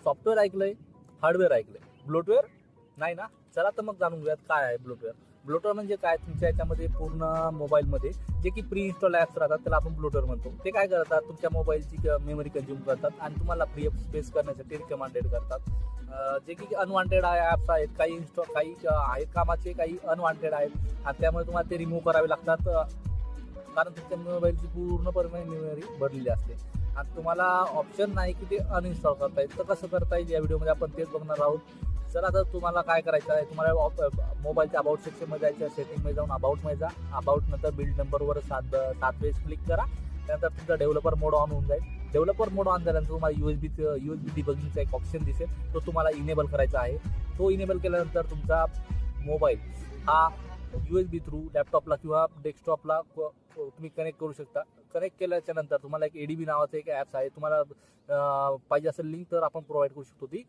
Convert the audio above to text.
Software ऐकलंय, hardware ऐकलंय, ब्लोटवेअर नाही ना? चला तर मग जाणून घेऊयात काय आहे ब्लोटवेअर. ब्लोटवेअर म्हणजे काय, तुमच्या याच्यामध्ये पूर्ण मोबाईलमध्ये जे की प्री इन्स्टॉल ॲप्स राहतात त्याला आपण ब्लोटवेअर म्हणतो. ते काय करतात, तुमच्या मोबाईलची मेमरी कंझ्युम करतात आणि तुम्हाला फ्री स्पेस करण्यासाठी रिकमेंडेड करतात. जे की अनवॉन्टेड ॲप्स आहेत, काही आहेत कामाचे, काही अनवॉन्टेड आहेत आणि त्यामुळे तुम्हाला ते रिमूव्ह करावे लागतात, कारण तुमच्या मोबाईलची पूर्णपणे मेमरी भरलेली असते आणि तुम्हाला ऑप्शन नाही की ते अनइन्स्टॉल करता येईल. तर कसं करता येईल या व्हिडिओमध्ये आपण तेच बघणार आहोत. सर आता तुम्हाला काय करायचं आहे, तुम्हाला मोबाईलच्या अबाउट सेक्शनमध्ये जायचं, सेटिंगमध्ये जाऊन अबाउटमध्ये जा. अबाउट नंतर बिल्ड नंबरवर सात वेळेस क्लिक करा. त्यानंतर तुमचा डेव्हलपर मोड ऑन होऊन जाईल. डेव्हलपर मोड ऑन झाल्यानंतर तुम्हाला USB डिबगिंगचा एक ऑप्शन दिसेल, तो तुम्हाला इनेबल करायचा आहे. तो इनेबल केल्यानंतर तुमचा मोबाईल हा USB थ्रू लॅपटॉपला किंवा डेस्कटॉपला तुम्ही कनेक्ट करू शकता. कनेक्ट केल्याच्या नंतर तुम्हाला एक ADB नावाचं एक ॲप्स आहे, तुम्हाला पाहिजे असेल लिंक तर आपण प्रोव्हाइड करू शकतो ती.